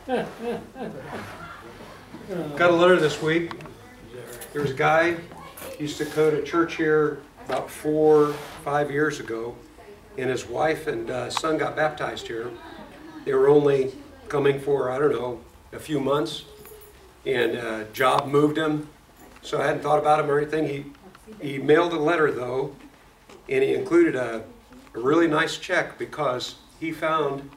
Got a letter this week. There was a guy, he used to go to church here about 4 or 5 years ago, and his wife and son got baptized here. They were only coming for, I don't know, a few months, and job moved him, so I hadn't thought about him or anything. He mailed a letter though, and he included a really nice check because he found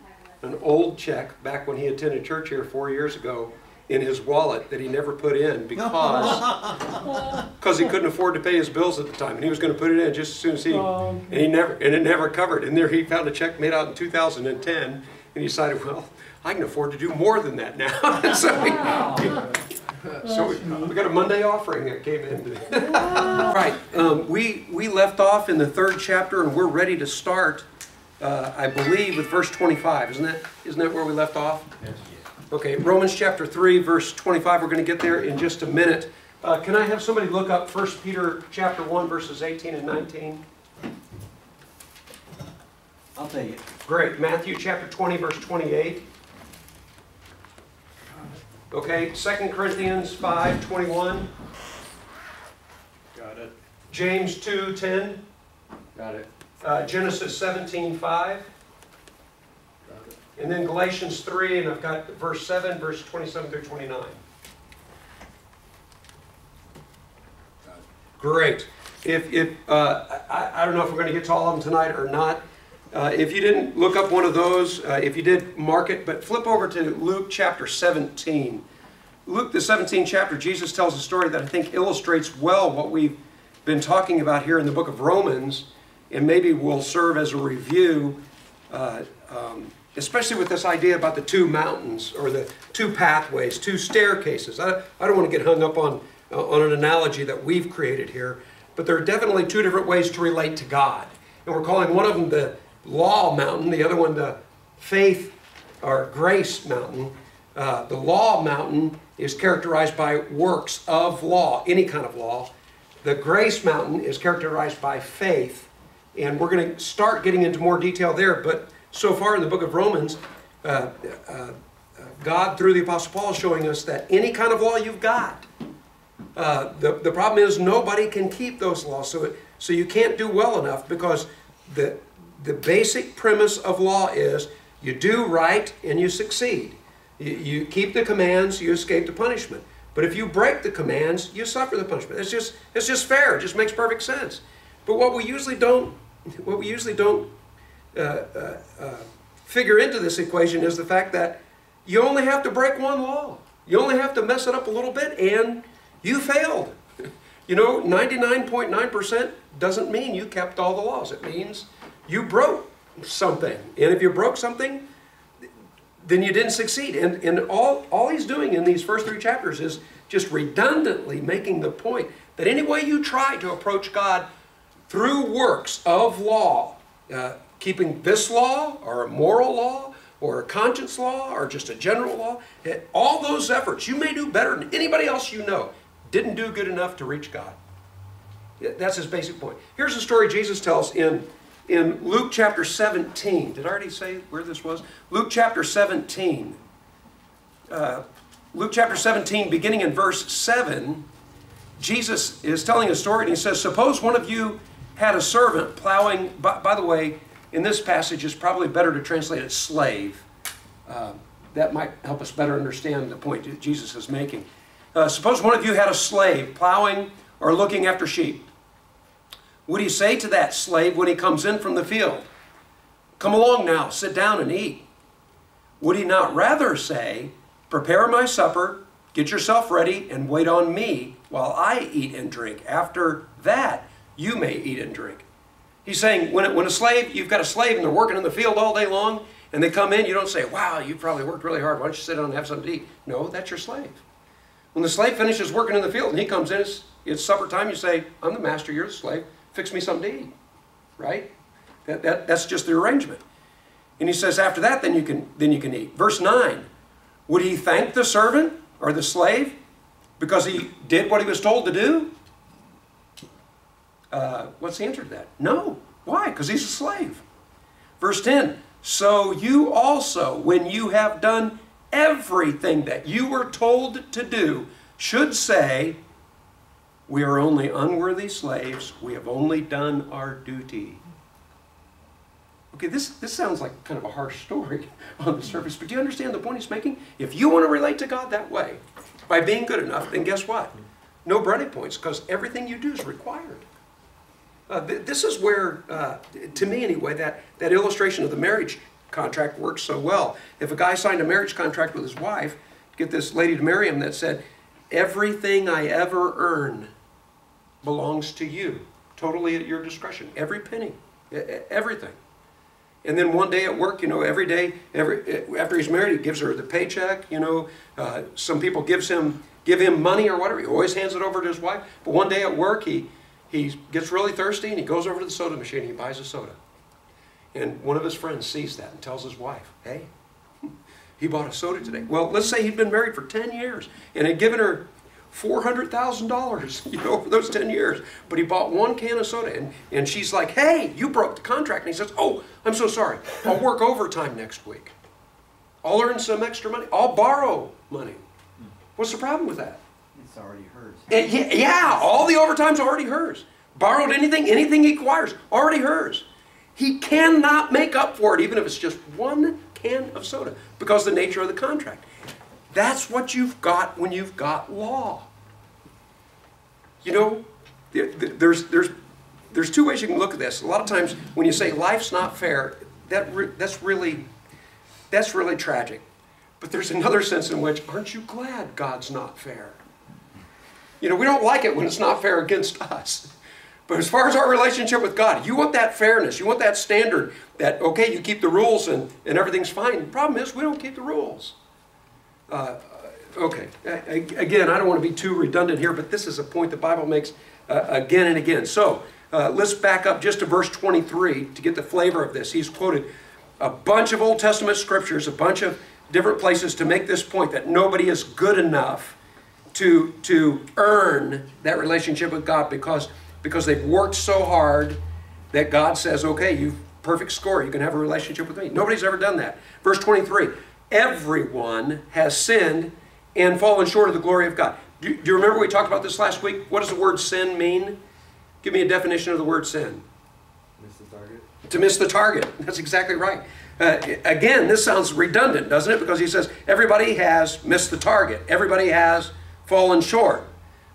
an old check back when he attended church here 4 years ago in his wallet that he never put in because he couldn't afford to pay his bills at the time, and he was going to put it in just as soon as it never covered. And there he found a check made out in 2010, and he decided, well, I can afford to do more than that now. So we got a Monday offering that came in. Right. We left off in the 3rd chapter, and we're ready to start, I believe, with verse 25. Isn't that where we left off? Yes. Okay, Romans chapter 3, verse 25. We're going to get there in just a minute. Can I have somebody look up 1 Peter chapter 1, verses 18 and 19? I'll tell you. Great. Matthew chapter 20, verse 28. Okay, 2 Corinthians 5:21. Got it. James 2:10. Got it. Genesis 17:5. And then Galatians 3, and I've got verse 7, verse 27 through 29. Great. I don't know if we're going to get to all of them tonight or not. If you didn't look up one of those, if you did, mark it, but flip over to Luke chapter 17. Luke, the 17th chapter, Jesus tells a story that I think illustrates well what we've been talking about here in the book of Romans, and maybe will serve as a review, especially with this idea about the 2 mountains, or the 2 pathways, 2 staircases. I don't want to get hung up on an analogy that we've created here, but there are definitely 2 different ways to relate to God. And we're calling one of them the law mountain, the other one the faith or grace mountain. The law mountain is characterized by works of law, any kind of law. The grace mountain is characterized by faith. And we're going to start getting into more detail there, but so far in the book of Romans, God, through the Apostle Paul, is showing us that any kind of law you've got, the problem is nobody can keep those laws, so you can't do well enough, because the basic premise of law is you do right and you succeed. You keep the commands, you escape the punishment. But if you break the commands, you suffer the punishment. It's just fair. It just makes perfect sense. But what we usually don't figure into this equation is the fact that you only have to break one law. You only have to mess it up a little bit, and you failed. You know, 99.9% doesn't mean you kept all the laws. It means you broke something. And if you broke something, then you didn't succeed. And all he's doing in these first 3 chapters is just redundantly making the point that any way you try to approach God through works of law, keeping this law, or a moral law, or a conscience law, or just a general law, all those efforts, you may do better than anybody else you know, didn't do good enough to reach God. That's his basic point. Here's a story Jesus tells in Luke chapter 17. Did I already say where this was? Luke chapter 17. Luke chapter 17, beginning in verse 7, Jesus is telling a story, and he says, suppose one of you had a servant plowing, by the way, in this passage it's probably better to translate it slave. That might help us better understand the point that Jesus is making. Suppose one of you had a slave plowing or looking after sheep. Would he say to that slave when he comes in from the field, come along now, sit down and eat? Would he not rather say, prepare my supper, get yourself ready, and wait on me while I eat and drink? After that, you may eat and drink. He's saying, when a slave, you've got a slave and they're working in the field all day long, and they come in, you don't say, wow, you probably worked really hard. Why don't you sit down and have something to eat? No, that's your slave. When the slave finishes working in the field and he comes in, it's supper time, you say, I'm the master, you're the slave. Fix me something to eat, right? That's just the arrangement. And he says after that, then you can eat. Verse 9, would he thank the servant or the slave because he did what he was told to do? What's the answer to that? No. Why? Because he's a slave. Verse 10, so you also, when you have done everything that you were told to do should say, we are only unworthy slaves. We have only done our duty. Okay, this sounds like kind of a harsh story on the surface, but do you understand the point he's making? If you want to relate to God that way, by being good enough, then guess what? No brownie points, because everything you do is required. This is where, to me anyway, that illustration of the marriage contract works so well. If a guy signed a marriage contract with his wife, get this lady to marry him that said, everything I ever earn belongs to you, totally at your discretion. Every penny, everything. And then one day at work, every day, after he's married, he gives her the paycheck. Some people give him money or whatever. He always hands it over to his wife. But one day at work, he gets really thirsty and he goes over to the soda machine and he buys a soda. And one of his friends sees that and tells his wife, hey, he bought a soda today. Well, let's say he'd been married for 10 years and had given her $400,000, for those 10 years. But he bought one can of soda, and she's like, hey, you broke the contract. And he says, oh, I'm so sorry. I'll work overtime next week. I'll earn some extra money. I'll borrow money. What's the problem with that? It's already hers. Yeah, all the overtime's already hers. Borrowed anything he acquires, already hers. He cannot make up for it, even if it's just one can of soda, because of the nature of the contract. That's what you've got when you've got law. There's two ways you can look at this. A lot of times when you say life's not fair, that's really tragic. But there's another sense in which, aren't you glad God's not fair? We don't like it when it's not fair against us. But as far as our relationship with God, you want that fairness, you want that standard that, okay, you keep the rules and everything's fine. The problem is we don't keep the rules. Okay, again, I don't want to be too redundant here, but this is a point the Bible makes again and again. So let's back up just to verse 23 to get the flavor of this. He's quoted a bunch of Old Testament scriptures, a bunch of different places to make this point that nobody is good enough to earn that relationship with God because they've worked so hard that God says, okay, you've perfect score, you can have a relationship with me. Nobody's ever done that. Verse 23, everyone has sinned and fallen short of the glory of God. Do you remember we talked about this last week? What does the word sin mean? Give me a definition of the word sin. Miss the target. To miss the target. That's exactly right. Again, this sounds redundant, doesn't it? Because he says everybody has missed the target. Everybody has fallen short.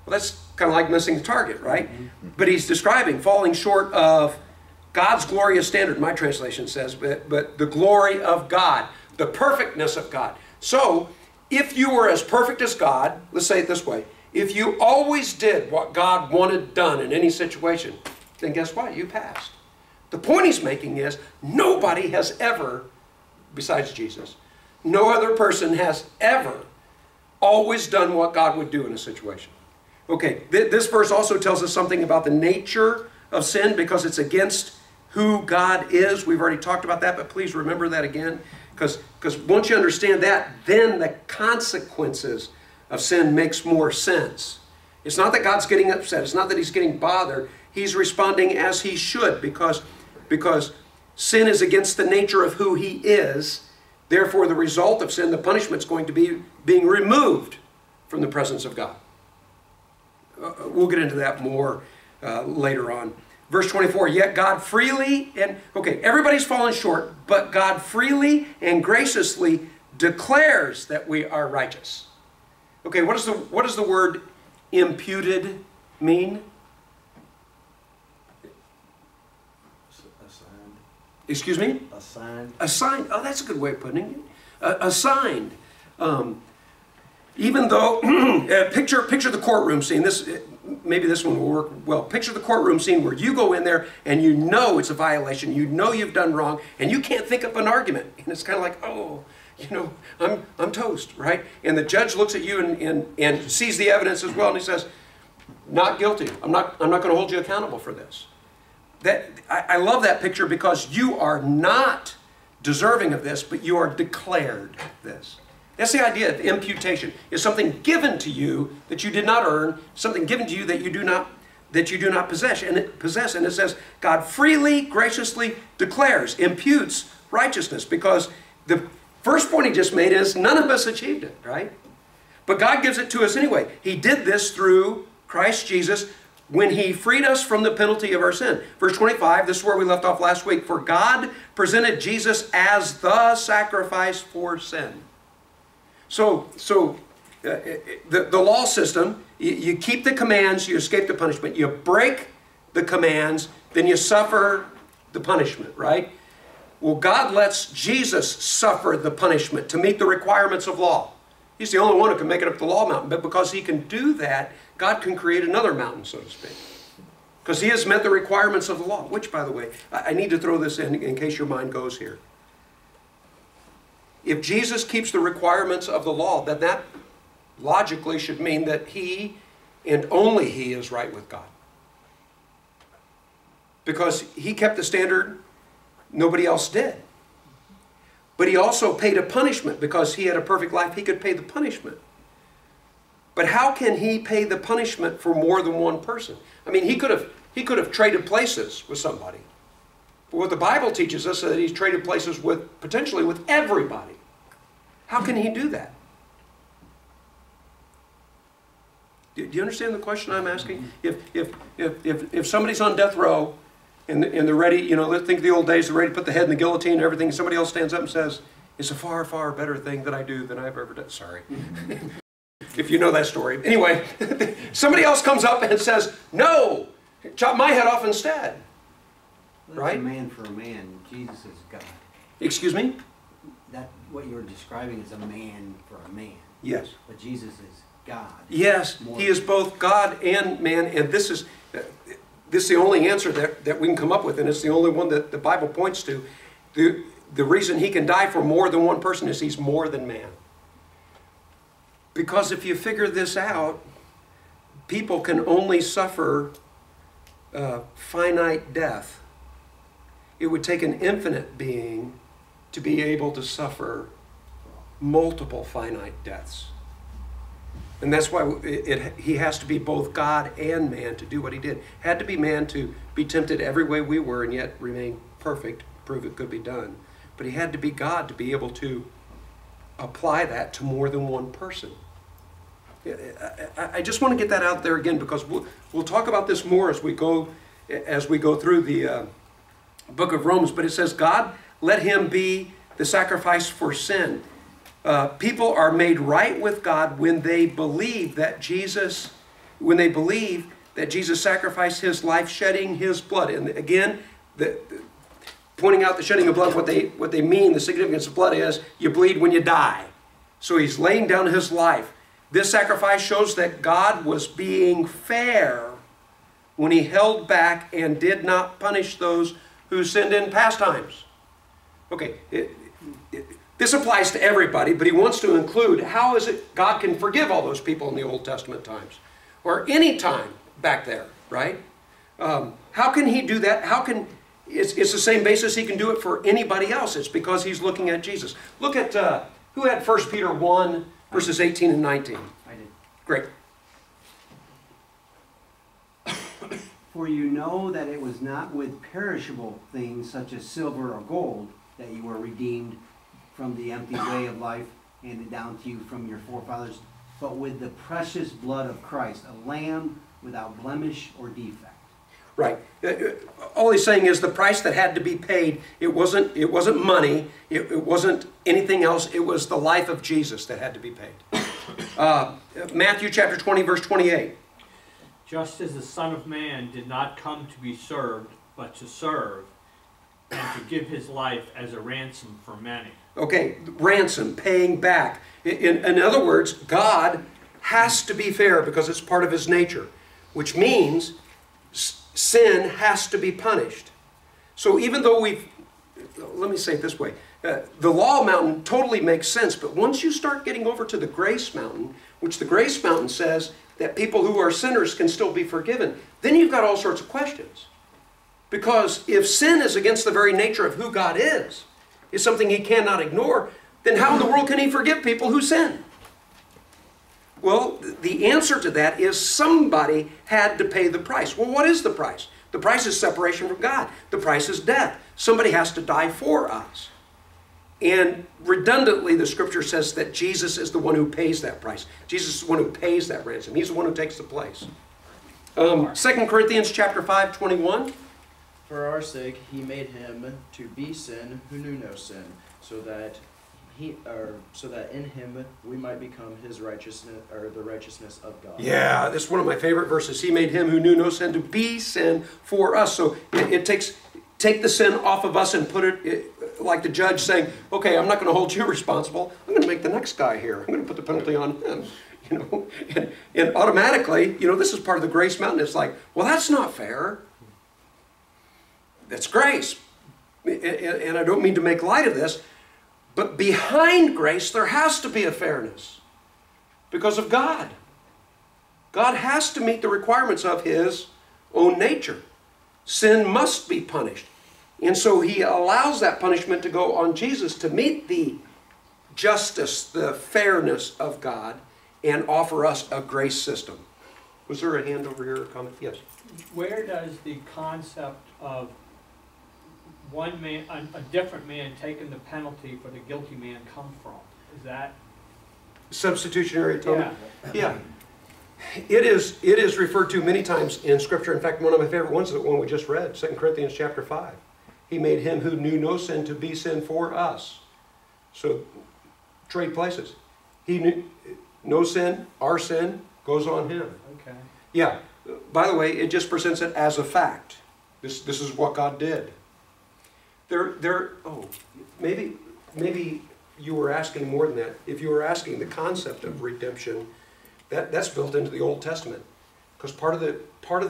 Well, that's kind of like missing the target, right? But he's describing falling short of God's glorious standard, my translation says, but the glory of God, the perfectness of God. So, if you were as perfect as God, let's say it this way, if you always did what God wanted done in any situation, then guess what? You passed. The point he's making is nobody has ever, besides Jesus, no other person has ever always done what God would do in a situation. Okay, this verse also tells us something about the nature of sin because it's against who God is. We've already talked about that, but please remember that again. Because once you understand that, then the consequences of sin makes more sense. It's not that God's getting upset. It's not that he's getting bothered. He's responding as he should because sin is against the nature of who he is. Therefore, the result of sin, the punishment, is going to be being removed from the presence of God. We'll get into that more later on. Verse 24, yet God freely, everybody's fallen short, but God freely and graciously declares that we are righteous. Okay, what does the word imputed mean? Assigned. Excuse me? Assigned. Assigned. Oh, that's a good way of putting it. Assigned. Even though, picture the courtroom scene. Maybe this one will work well. Picture the courtroom scene where you go in there and you know it's a violation, you know you've done wrong, and you can't think of an argument. And it's kind of like, oh, I'm toast, right? And the judge looks at you and sees the evidence as well, and he says, not guilty. I'm not going to hold you accountable for this. I love that picture because you are not deserving of this, but you are declared this. That's the idea of imputation. It's something given to you that you did not earn, something given to you that you do not possess. And it says God freely, graciously declares, imputes righteousness because First point he just made is none of us achieved it, right? But God gives it to us anyway. He did this through Christ Jesus when he freed us from the penalty of our sin. Verse 25, this is where we left off last week. For God presented Jesus as the sacrifice for sin. So the law system, you keep the commands, you escape the punishment. You break the commands, then you suffer the punishment, right? Well, God lets Jesus suffer the punishment to meet the requirements of law. He's the only one who can make it up the law mountain. But because he can do that, God can create another mountain, so to speak. Because he has met the requirements of the law. Which, by the way, I need to throw this in case your mind goes here. If Jesus keeps the requirements of the law, then that logically should mean that he and only he is right with God. Because he kept the standard nobody else did. But he also paid a punishment because he had a perfect life. He could pay the punishment. But how can he pay the punishment for more than one person? I mean, he could have traded places with somebody. But what the Bible teaches us is that he's traded places with, potentially with everybody. How can he do that? Do you understand the question I'm asking? If somebody's on death row and they're ready, you know, let's think of the old days, they're ready to put the head in the guillotine and everything, and somebody else stands up and says, it's a far, far better thing that I do than I've ever done. Sorry. If you know that story. Anyway, somebody else comes up and says, no, chop my head off instead. Well, right? A man for a man. Jesus is God. Excuse me? That what you're describing is a man for a man. Yes. But Jesus is God. Yes, he is both God and man, and this is the only answer that we can come up with, and it's the only one that the Bible points to. The reason he can die for more than one person is he's more than man. Because if you figure this out, people can only suffer finite death. It would take an infinite being to be able to suffer multiple finite deaths. And that's why he has to be both God and man to do what he did. Had to be man to be tempted every way we were and yet remain perfect, prove it could be done. But he had to be God to be able to apply that to more than one person. I just want to get that out there again, because we'll talk about this more as we go through the book of Romans. But it says, God, let him be the sacrifice for sin. People are made right with God when they believe that Jesus sacrificed his life, shedding his blood. And again, pointing out the shedding of blood, what they mean, the significance of blood is you bleed when you die. So he's laying down his life. This sacrifice shows that God was being fair when he held back and did not punish those who sinned in past times. Okay, this applies to everybody, but he wants to include how is it God can forgive all those people in the Old Testament times, or any time back there, right? How can he do that? It's the same basis he can do it for anybody else. It's because he's looking at Jesus. Look at, who had 1 Peter 1, verses 18 and 19? I did. Great. For you know that it was not with perishable things such as silver or gold that you were redeemed from the empty way of life handed down to you from your forefathers, but with the precious blood of Christ, a lamb without blemish or defect. Right. All he's saying is the price that had to be paid, it wasn't money, it wasn't anything else, it was the life of Jesus that had to be paid. Matthew chapter 20, verse 28. Just as the Son of Man did not come to be served, but to serve, and to give his life as a ransom for many. Okay, ransom, paying back. In other words, God has to be fair because it's part of his nature, which means sin has to be punished. So even though let me say it this way, the law mountain totally makes sense, but once you start getting over to the grace mountain, which the grace mountain says that people who are sinners can still be forgiven, then you've got all sorts of questions. Because if sin is against the very nature of who God is something he cannot ignore, then how in the world can he forgive people who sin? Well, the answer to that is somebody had to pay the price. Well, what is the price? The price is separation from God. The price is death. Somebody has to die for us. And redundantly, the scripture says that Jesus is the one who pays that price. Jesus is the one who pays that ransom. He's the one who takes the place. 2 Corinthians chapter 5, 21. For our sake, he made him to be sin who knew no sin, so that in him we might become his righteousness, or the righteousness of God. Yeah, this is one of my favorite verses. He made him who knew no sin to be sin for us. So it take the sin off of us and put it like the judge saying, okay, I'm not going to hold you responsible. I'm going to make the next guy here. I'm going to put the penalty on him. You know, and automatically, you know, this is part of the grace mountain. It's like, well, that's not fair. That's grace. And I don't mean to make light of this, but behind grace, there has to be a fairness because of God. God has to meet the requirements of his own nature. Sin must be punished. And so he allows that punishment to go on Jesus to meet the justice, the fairness of God, and offer us a grace system. Was there a hand over here, a comment? Yes. Where does the concept of one man, a different man taking the penalty for the guilty man come from? Is that Substitutionary atonement? Yeah. It is referred to many times in Scripture. In fact, one of my favorite ones is the one we just read, 2 Corinthians chapter 5. He made him who knew no sin to be sin for us. So, trade places. He knew no sin, our sin, goes on him. okay? Yeah. By the way, it just presents it as a fact. This is what God did. Maybe you were asking more than that. If you were asking the concept of redemption, that's built into the Old Testament. Because part of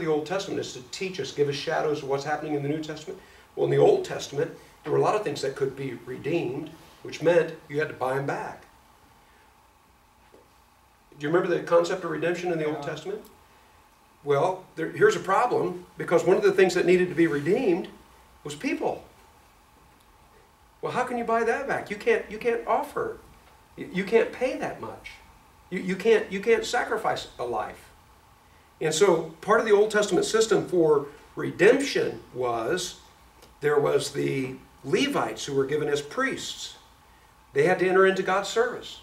the Old Testament is to teach us, give us shadows of what's happening in the New Testament. Well, in the Old Testament, there were a lot of things that could be redeemed, which meant you had to buy them back. Do you remember the concept of redemption in the Old Testament? Well, here's a problem, because one of the things that needed to be redeemed was people. Well, how can you buy that back? You can't offer. You can't pay that much. You can't sacrifice a life. And so part of the Old Testament system for redemption was there was the Levites who were given as priests. They had to enter into God's service.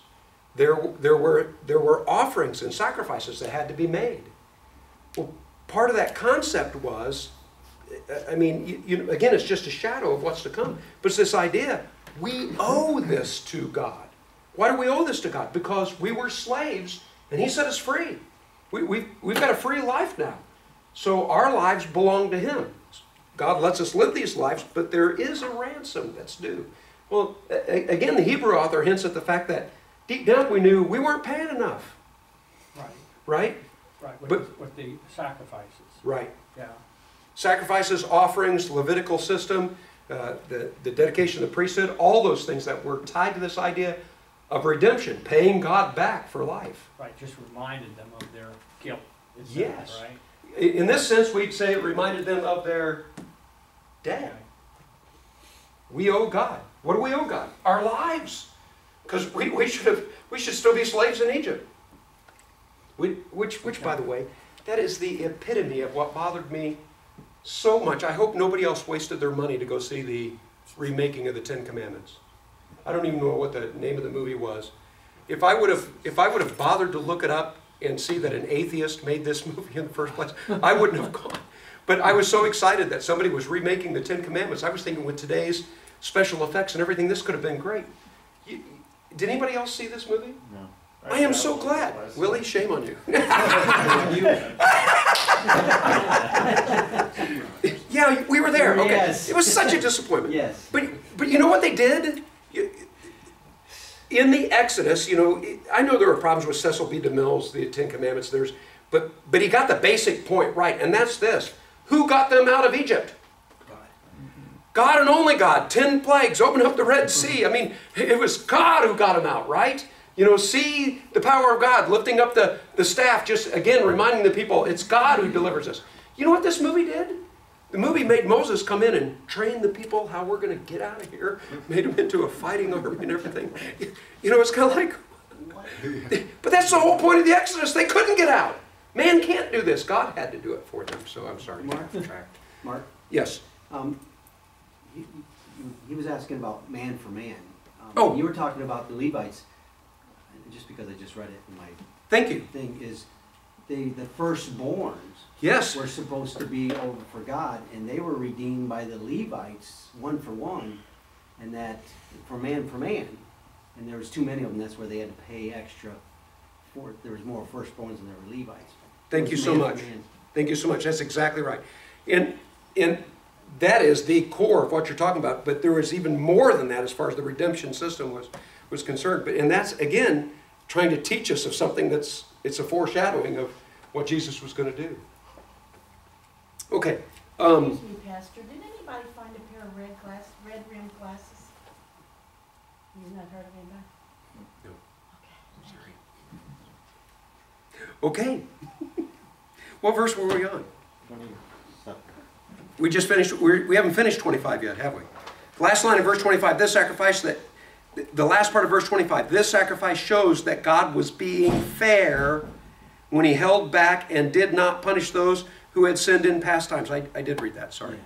There were offerings and sacrifices that had to be made. Well, part of that concept was, I mean, again, it's just a shadow of what's to come. But it's this idea, we owe this to God. Why do we owe this to God? Because we were slaves, and he set us free. We've got a free life now. So our lives belong to him. God lets us live these lives, but there is a ransom that's due. Well, again, the Hebrew author hints at the fact that deep down we knew we weren't paying enough. Right. Right? Right, with the sacrifices. Right. Yeah. Sacrifices, offerings, Levitical system, the dedication of the priesthood, all those things that were tied to this idea of redemption, paying God back for life. Right, just reminded them of their guilt. Yes. Right? In this sense, we'd say it reminded them of their debt. Okay. We owe God. What do we owe God? Our lives. Because we should still be slaves in Egypt. Which, by the way, that is the epitome of what bothered me so much. I hope nobody else wasted their money to go see the remaking of the Ten Commandments. I don't even know what the name of the movie was. If I would have bothered to look it up and see that an atheist made this movie in the first place, I wouldn't have gone. But I was so excited that somebody was remaking the Ten Commandments. I was thinking with today's special effects and everything, this could have been great. Did anybody else see this movie? No. I am so glad. Willie, shame on you. Yeah, we were there. Okay. Yes. It was such a disappointment. Yes. But you know what they did? In the Exodus, I know there were problems with Cecil B. DeMille's The Ten Commandments. But he got the basic point right, and that's this. Who got them out of Egypt? God and only God. 10 plagues, open up the Red Sea. I mean, it was God who got them out, right? See the power of God, lifting up the staff, just again reminding the people, it's God who delivers us. You know what this movie did? The movie made Moses come in and train the people how we're going to get out of here, made them into a fighting army and everything. It's kind of like, but that's the whole point of the Exodus. They couldn't get out. Man can't do this. God had to do it for them, so I'm sorry. Mark? Yes. He was asking about man for man. Oh. You were talking about the Levites, just because I just read it in my Thank you. thing, is the firstborns Yes. were supposed to be over for God, and they were redeemed by the Levites, one for one, and that for man, and there was too many of them. That's where they had to pay extra. There was more firstborns than there were Levites. Thank you so Man for much. man. Thank you so much. That's exactly right. And that is the core of what you're talking about. But there was even more than that as far as the redemption system was concerned. And that's, again, trying to teach us of something it's a foreshadowing of what Jesus was going to do. Okay. Excuse me, Pastor. Did anybody find a pair of red rimmed glasses? You've not heard of anybody? No. Okay. Okay. What verse were we on? We just finished, we haven't finished 25 yet, have we? Last line of verse 25, this sacrifice the last part of verse 25, this sacrifice shows that God was being fair when he held back and did not punish those who had sinned in past times. I did read that, sorry.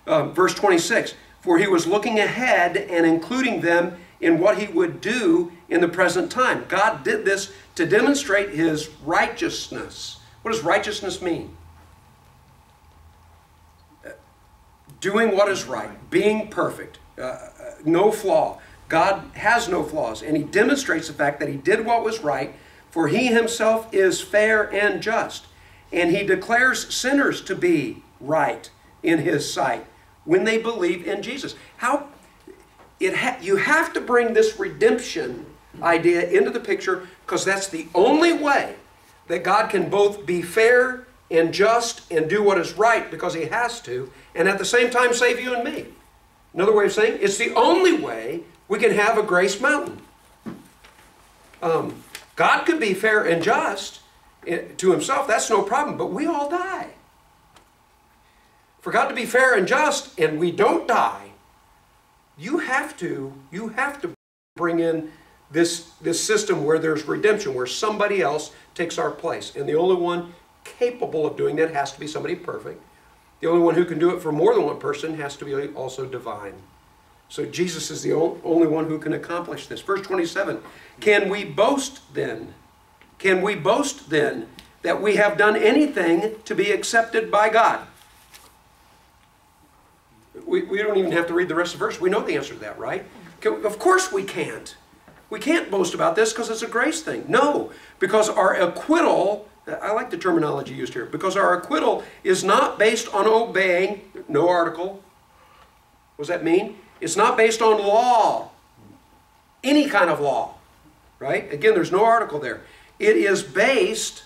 Verse 26, for he was looking ahead and including them in what he would do in the present time. God did this to demonstrate his righteousness. What does righteousness mean? Doing what is right, being perfect, no flaw. God has no flaws, and he demonstrates the fact that he did what was right, for he himself is fair and just. And he declares sinners to be right in his sight when they believe in Jesus. You have to bring this redemption idea into the picture, because that's the only way that God can both be fair and just and do what is right, because he has to, and at the same time save you and me. Another way of saying, it's the only way we can have a grace mountain. God could be fair and just to himself, that's no problem, but we all die. For God to be fair and just and we don't die, you have to bring in this system where there's redemption, where somebody else takes our place. And the only one capable of doing that has to be somebody perfect. The only one who can do it for more than one person has to be also divine. So Jesus is the only one who can accomplish this. Verse 27, can we boast then? Can we boast then that we have done anything to be accepted by God? We don't even have to read the rest of the verse. We know the answer to that, right? Of course we can't. We can't boast about this because it's a grace thing. No, because our acquittal, I like the terminology used here, because our acquittal is not based on obeying, no article. What does that mean? It's not based on law, any kind of law, right? Again, there's no article there. It is based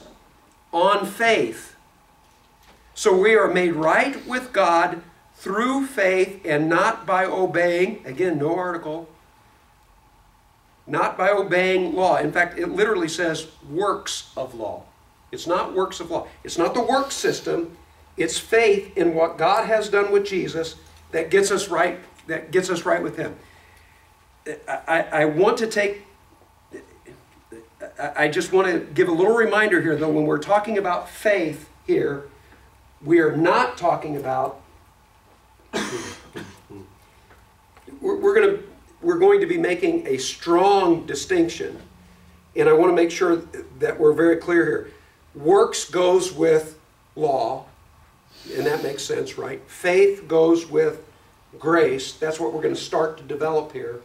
on faith. So we are made right with God through faith and not by obeying, again, no article, not by obeying law. In fact, it literally says works of law. It's not works of law. It's not the work system. It's faith in what God has done with Jesus that gets us right, with him. I just want to give a little reminder here, though, when we're talking about faith here, we are not talking about, we're going to be making a strong distinction, and I want to make sure that we're very clear here. Works goes with law, and that makes sense, right? Faith goes with grace. That's what we're going to start to develop here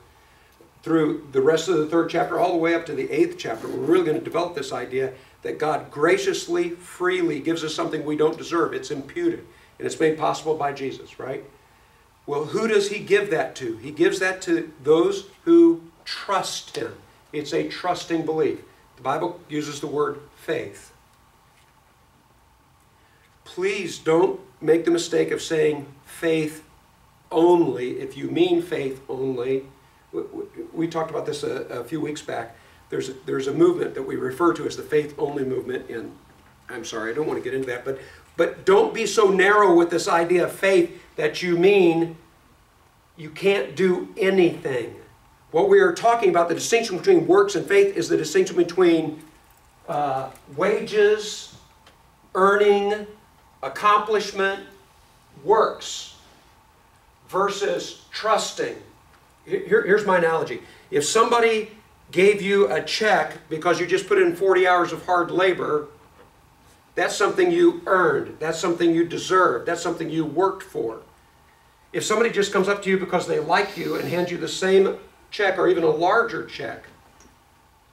through the rest of the 3rd chapter, all the way up to the 8th chapter. We're really going to develop this idea that God graciously, freely gives us something we don't deserve. It's imputed, and it's made possible by Jesus, right? Well, who does he give that to? He gives that to those who trust him. It's a trusting belief. The Bible uses the word faith. Please don't make the mistake of saying faith only. If you mean faith only, we talked about this a few weeks back. There's a movement that we refer to as the faith only movement, and I'm sorry, I don't want to get into that, but don't be so narrow with this idea of faith that you mean you can't do anything. What we are talking about, the distinction between works and faith, is the distinction between wages, earning, accomplishment, works, versus trusting. Here's my analogy. If somebody gave you a check because you just put in 40 hours of hard labor, that's something you earned. That's something you deserved. That's something you worked for. If somebody just comes up to you because they like you and hands you the same check or even a larger check,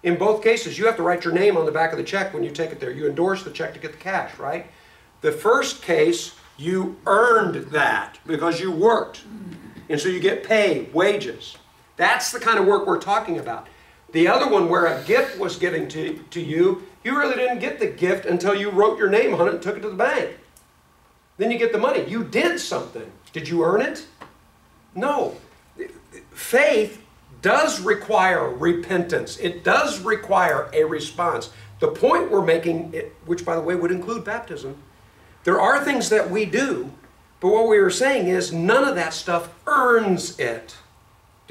in both cases, you have to write your name on the back of the check when you take it there. You endorse the check to get the cash, right? The first case, you earned that because you worked. And so you get paid, wages. That's the kind of work we're talking about. The other one where a gift was given to you, you really didn't get the gift until you wrote your name on it and took it to the bank. Then you get the money. You did something. Did you earn it? No. Faith does require repentance. It does require a response. The point we're making, which by the way would include baptism, there are things that we do, but what we were saying is none of that stuff earns it.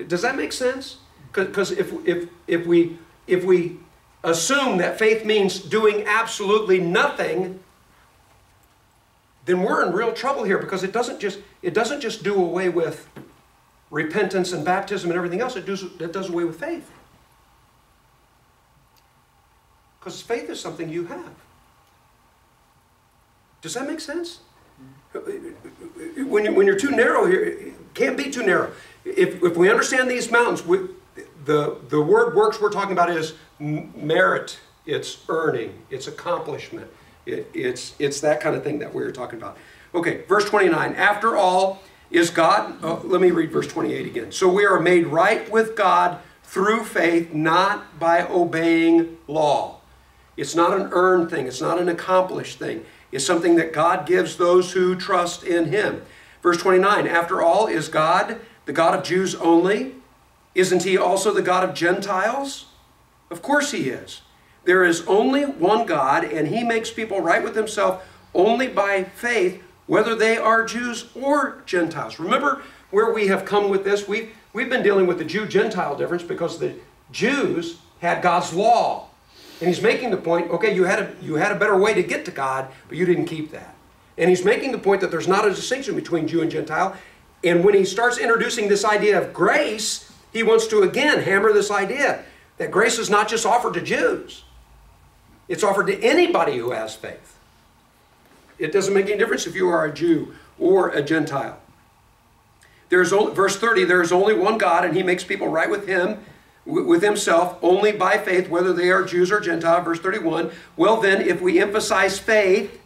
Does that make sense? Because if we assume that faith means doing absolutely nothing, then we're in real trouble here, because it doesn't just do away with repentance and baptism and everything else. It does away with faith. Because faith is something you have. Does that make sense? When you're too narrow here, it can't be too narrow. If we understand these mountains, the word works we're talking about is merit. It's earning. It's accomplishment. It's that kind of thing that we're talking about. Okay, verse 29. After all is God... let me read verse 28 again. So we are made right with God through faith, not by obeying law. It's not an earned thing. It's not an accomplished thing. It's something that God gives those who trust in Him. Verse 29, after all, is God the God of Jews only? Isn't He also the God of Gentiles? Of course He is. There is only one God, and He makes people right with Himself only by faith, whether they are Jews or Gentiles. Remember where we have come with this? We've been dealing with the Jew-Gentile difference because the Jews had God's law. And He's making the point, okay, you had a better way to get to God, but you didn't keep that. And He's making the point that there's not a distinction between Jew and Gentile. And when He starts introducing this idea of grace, He wants to again hammer this idea that grace is not just offered to Jews. It's offered to anybody who has faith. It doesn't make any difference if you are a Jew or a Gentile. Verse 30, there is only one God, and He makes people right with Him, with Himself, only by faith, whether they are Jews or Gentile. Verse 31, well then, if we emphasize faith,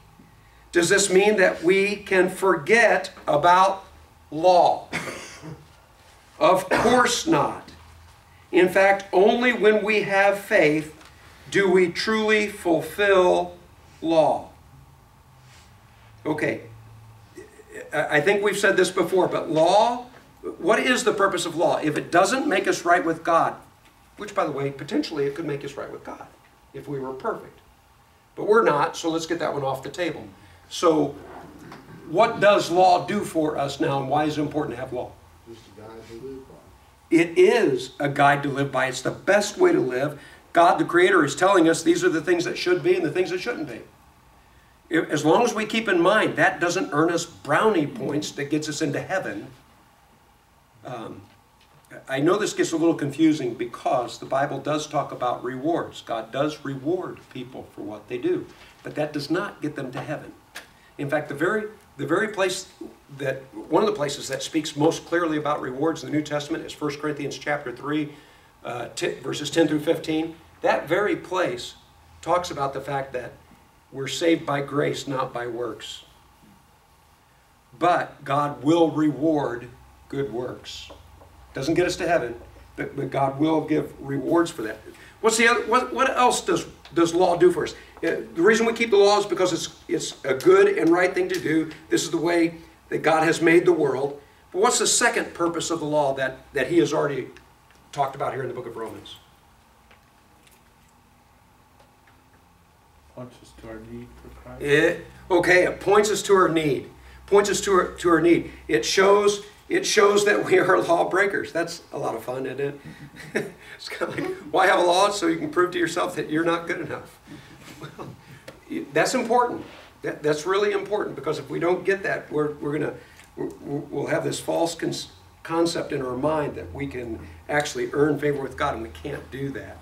does this mean that we can forget about law? Of course not. In fact, only when we have faith do we truly fulfill law. Okay, I think we've said this before, but law, what is the purpose of law? If it doesn't make us right with God, which, by the way, potentially it could make us right with God if we were perfect. But we're not, so let's get that one off the table. So what does law do for us now, and why is it important to have law? It's a guide to live by. It is a guide to live by. It's the best way to live. God, the Creator, is telling us these are the things that should be and the things that shouldn't be. As long as we keep in mind that doesn't earn us brownie points that gets us into heaven. I know this gets a little confusing because the Bible does talk about rewards. God does reward people for what they do, but that does not get them to heaven. In fact, the very place that, one of the places that speaks most clearly about rewards in the New Testament is 1 Corinthians chapter 3, verses 10 through 15. That very place talks about the fact that we're saved by grace, not by works. But God will reward good works. Doesn't get us to heaven, but God will give rewards for that. What else does law do for us? The reason we keep the law is because it's a good and right thing to do. This is the way that God has made the world. But what's the second purpose of the law that He has already talked about here in the book of Romans? Points us to our need for Christ. It points us to our need. Points us to our need. It shows that we are lawbreakers. That's a lot of fun, isn't it? It's kind of like, why have a law? So you can prove to yourself that you're not good enough. Well, that's important. That's really important, because if we don't get that, we'll have this false concept in our mind that we can actually earn favor with God, and we can't do that.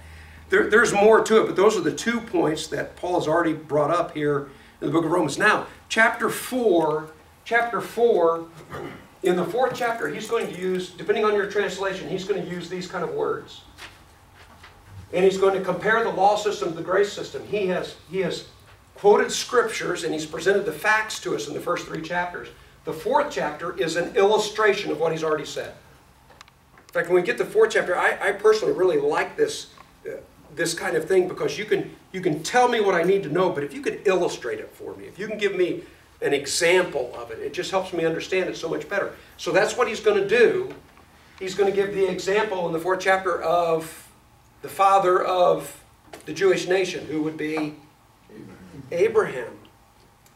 There's more to it, but those are the 2 points that Paul has already brought up here in the book of Romans. Now, chapter 4, in the 4th chapter, he's going to use, depending on your translation, he's going to use these kind of words. And he's going to compare the law system to the grace system. He has quoted scriptures, and he's presented the facts to us in the first 3 chapters. The 4th chapter is an illustration of what he's already said. In fact, when we get to the 4th chapter, I personally really like this kind of thing, because you can tell me what I need to know, but if you could illustrate it for me, if you can give me an example of it, it just helps me understand it so much better. So that's what he's going to do. He's going to give the example in the 4th chapter of the father of the Jewish nation, who would be Abraham.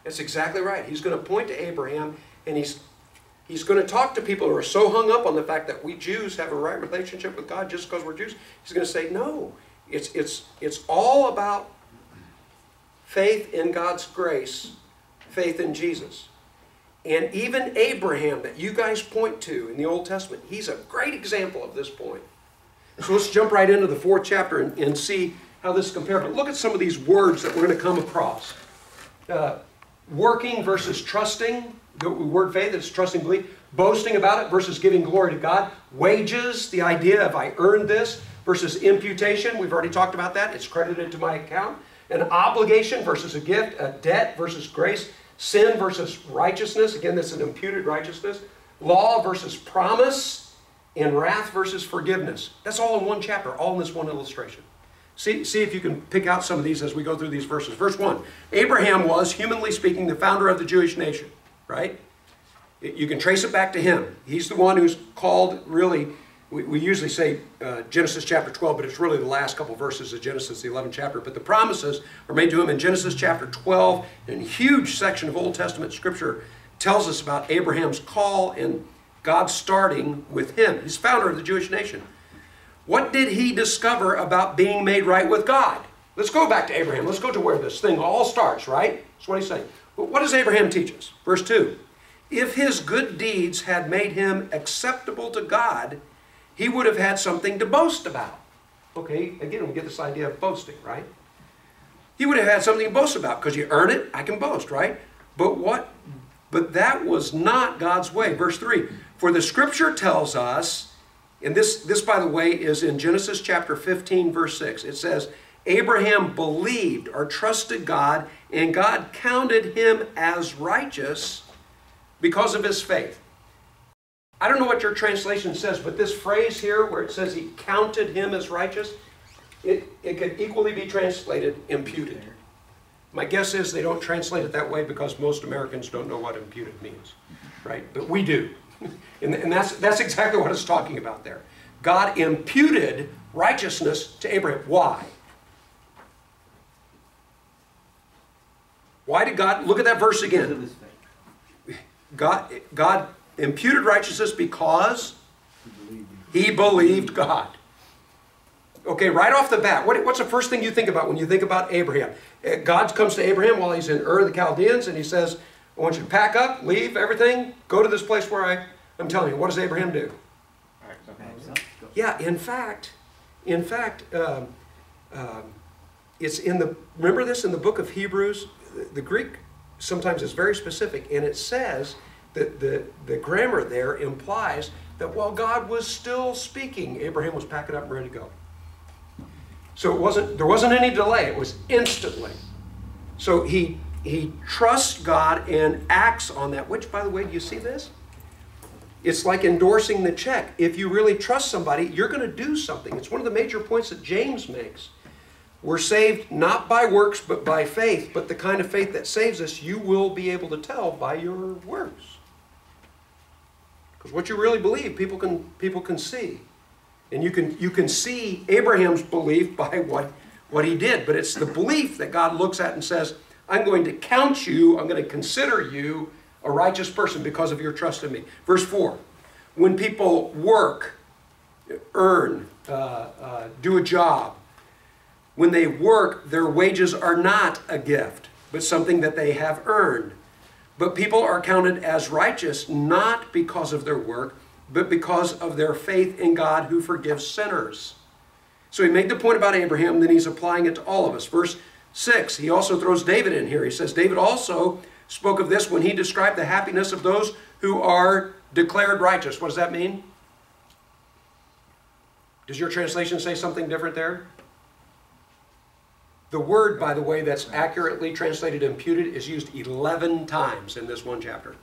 That's exactly right. He's going to point to Abraham, and he's going to talk to people who are so hung up on the fact that we Jews have a right relationship with God just because we're Jews. He's going to say, no, it's all about faith in God's grace, faith in Jesus. And even Abraham, that you guys point to in the Old Testament, he's a great example of this point. So let's jump right into the 4th chapter and see how this compares. But look at some of these words that we're going to come across. Working versus trusting. The word faith is trusting belief. Boasting about it versus giving glory to God. Wages, the idea of I earned this, versus imputation. We've already talked about that. It's credited to my account. An obligation versus a gift. A debt versus grace. Sin versus righteousness. Again, that's an imputed righteousness. Law versus promise. And wrath versus forgiveness. That's all in one chapter, all in this one illustration. See if you can pick out some of these as we go through these verses. Verse 1. Abraham was, humanly speaking, the founder of the Jewish nation. Right? You can trace it back to him. He's the one who's called, really, we usually say Genesis chapter 12, but it's really the last couple verses of Genesis, the 11th chapter. But the promises are made to him in Genesis chapter 12. And a huge section of Old Testament scripture tells us about Abraham's call and God starting with him. He's founder of the Jewish nation. What did he discover about being made right with God? Let's go back to Abraham. Let's go to where this thing all starts, right? That's what he's saying. But what does Abraham teach us? Verse 2. If his good deeds had made him acceptable to God, he would have had something to boast about. Okay, again, we get this idea of boasting, right? He would have had something to boast about, because you earn it, I can boast, right? But that was not God's way. Verse 3. For the scripture tells us, and this by the way is in Genesis chapter 15 verse 6. It says, Abraham believed or trusted God, and God counted him as righteous because of his faith. I don't know what your translation says, but this phrase here where it says he counted him as righteous, it could equally be translated imputed. My guess is they don't translate it that way because most Americans don't know what imputed means, right? But we do. And that's exactly what it's talking about there. God imputed righteousness to Abraham. Why? Why did God, look at that verse again. God imputed righteousness because he believed God. Okay, right off the bat, what's the first thing you think about when you think about Abraham? God comes to Abraham while he's in Ur of the Chaldeans, and he says, I want you to pack up, leave everything, go to this place where I'm telling you. What does Abraham do? Yeah, in fact, it's in the, remember this in the book of Hebrews? The Greek sometimes is very specific, and it says that the grammar there implies that while God was still speaking, Abraham was packing up and ready to go. So there wasn't any delay. It was instantly. So he trusts God and acts on that, which, by the way, do you see this? It's like endorsing the check. If you really trust somebody, you're going to do something. It's one of the major points that James makes. We're saved not by works, but by faith. But the kind of faith that saves us, you will be able to tell by your works. Because what you really believe, people can see. And you can see Abraham's belief by what he did. But it's the belief that God looks at and says, I'm going to count you, I'm going to consider you a righteous person because of your trust in me. Verse 4, when people work, earn, do a job, when they work, their wages are not a gift, but something that they have earned. But people are counted as righteous not because of their work, but because of their faith in God who forgives sinners. So he made the point about Abraham, then he's applying it to all of us. Verse 6, he also throws David in here. He says, David also spoke of this when he described the happiness of those who are declared righteous. What does that mean? Does your translation say something different there? The word, by the way, that's accurately translated imputed is used 11 times in this one chapter.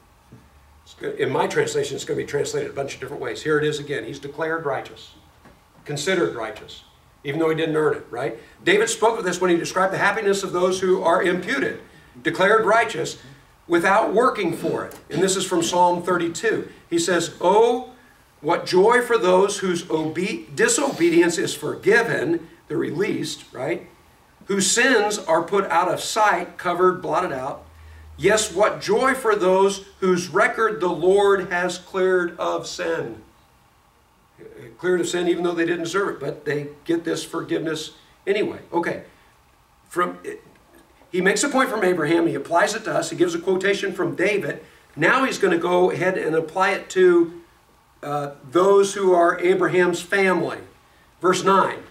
In my translation, it's going to be translated a bunch of different ways. Here it is again. He's declared righteous, considered righteous, even though he didn't earn it, right? David spoke of this when he described the happiness of those who are imputed, declared righteous, without working for it. And this is from Psalm 32. He says, "Oh, what joy for those whose disobedience is forgiven," they're released, right? "Whose sins are put out of sight," covered, blotted out. "Yes, what joy for those whose record the Lord has cleared of sin." Cleared of sin even though they didn't deserve it, but they get this forgiveness anyway. Okay, he makes a point from Abraham, he applies it to us, he gives a quotation from David. Now he's going to go ahead and apply it to those who are Abraham's family. Verse 9.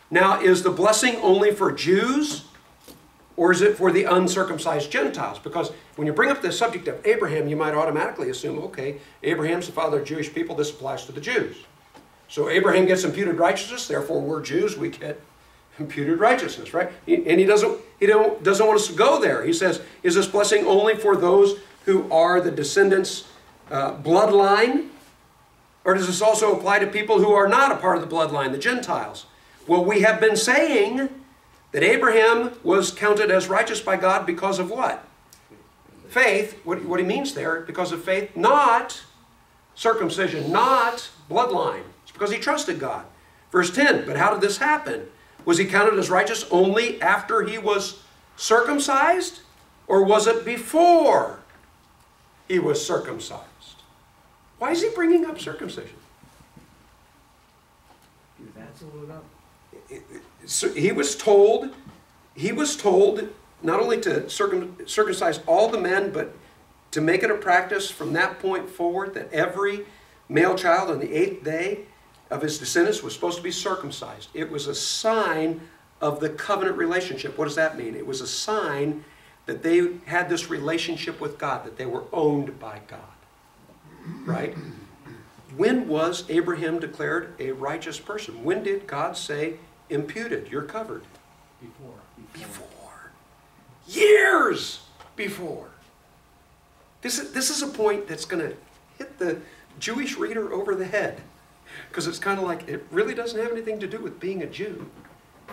"Now is the blessing only for Jews, or is it for the uncircumcised Gentiles?" Because when you bring up the subject of Abraham, you might automatically assume, okay, Abraham's the father of Jewish people, this applies to the Jews. So Abraham gets imputed righteousness, therefore we're Jews, we get imputed righteousness, right? And he doesn't want us to go there. He says, is this blessing only for those who are the descendants' bloodline? Or does this also apply to people who are not a part of the bloodline, the Gentiles? Well, we have been saying that Abraham was counted as righteous by God because of what? Faith. What he means there, because of faith, not circumcision, not bloodline. It's because he trusted God. Verse 10, but how did this happen? Was he counted as righteous only after he was circumcised? Or was it before he was circumcised? Why is he bringing up circumcision? That's a little up. So he was told not only to circumcise all the men, but to make it a practice from that point forward that every male child on the 8th day of his descendants was supposed to be circumcised. It was a sign of the covenant relationship. What does that mean? It was a sign that they had this relationship with God, that they were owned by God. Right? When was Abraham declared a righteous person? When did God say, imputed, you're covered? Before. Years before. This is a point that's going to hit the Jewish reader over the head. Because it's kind of like, it really doesn't have anything to do with being a Jew.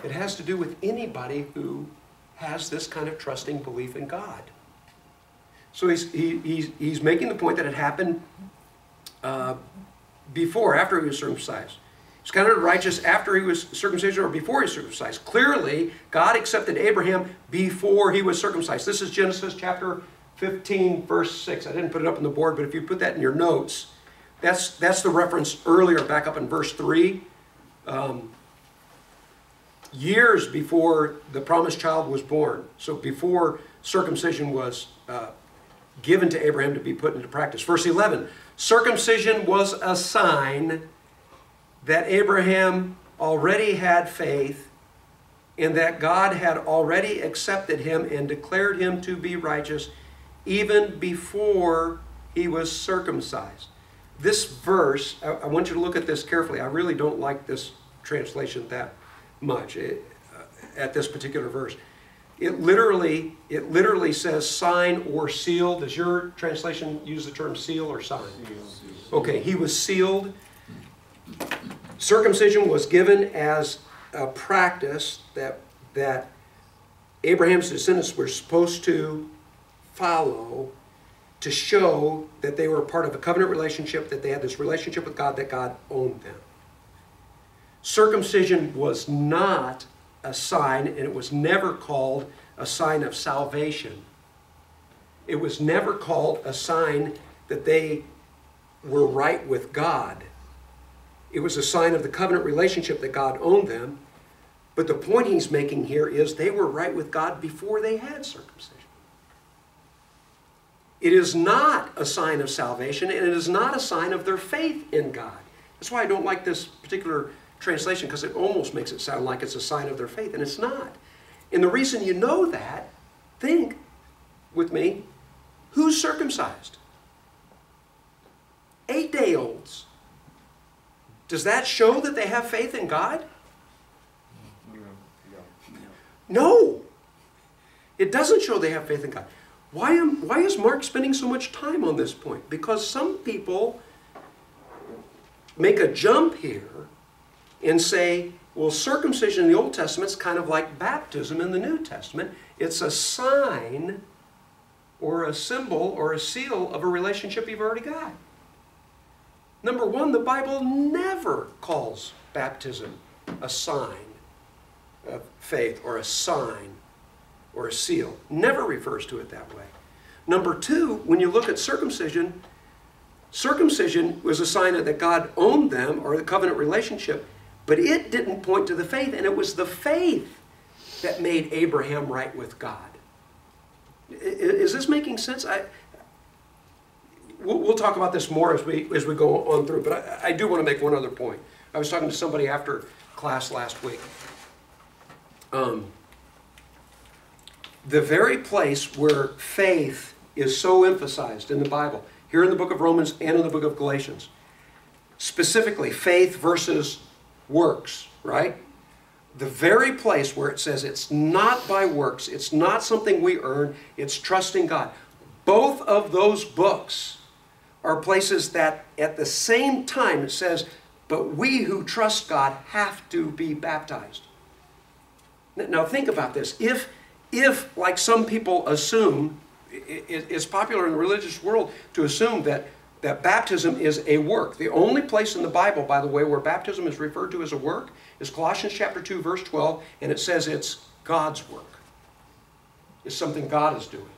It has to do with anybody who has this kind of trusting belief in God. So he's making the point that it happened before, after he was circumcised. He's counted righteous after he was circumcised or before he was circumcised. Clearly, God accepted Abraham before he was circumcised. This is Genesis chapter 15, verse 6. I didn't put it up on the board, but if you put that in your notes, that's the reference earlier, back up in verse 3. Years before the promised child was born. So before circumcision was given to Abraham to be put into practice. Verse 11, circumcision was a sign that Abraham already had faith and that God had already accepted him and declared him to be righteous even before he was circumcised. This verse, I want you to look at this carefully. I really don't like this translation that much at this particular verse. It literally says sign or seal. Does your translation use the term seal or sign? Seal. Okay, he was sealed. Circumcision was given as a practice that Abraham's descendants were supposed to follow to show that they were part of a covenant relationship, that they had this relationship with God, that God owned them. Circumcision was not a sign, and it was never called a sign of salvation. It was never called a sign that they were right with God. It was a sign of the covenant relationship that God owned them. But the point he's making here is they were right with God before they had circumcision. It is not a sign of salvation, and it is not a sign of their faith in God. That's why I don't like this particular translation, because it almost makes it sound like it's a sign of their faith, and it's not. And the reason you know that, think with me, who's circumcised? 8-day-olds. Does that show that they have faith in God? No. It doesn't show they have faith in God. Why is Mark spending so much time on this point? Because some people make a jump here and say, well, circumcision in the Old Testament is kind of like baptism in the New Testament. It's a sign or a symbol or a seal of a relationship you've already got. Number one, the Bible never calls baptism a sign of faith or a sign or a seal. Never refers to it that way. Number two, when you look at circumcision, circumcision was a sign that God owned them, or the covenant relationship, but it didn't point to the faith, and it was the faith that made Abraham right with God. Is this making sense? We'll talk about this more as we go on through, but I do want to make one other point. I was talking to somebody after class last week. The very place where faith is so emphasized in the Bible, here in the book of Romans and in the book of Galatians, specifically faith versus works, right? The very place where it says it's not by works, it's not something we earn, it's trusting God. Both of those books are places that at the same time it says, but we who trust God have to be baptized. Now think about this. If like some people assume, it's popular in the religious world to assume that baptism is a work. The only place in the Bible, by the way, where baptism is referred to as a work is Colossians chapter 2, verse 12, and it says it's God's work. It's something God is doing.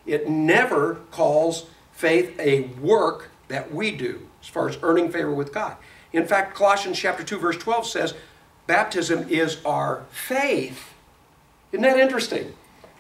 It never calls faith a work that we do as far as earning favor with God. In fact, Colossians chapter 2, verse 12 says baptism is our faith. Isn't that interesting?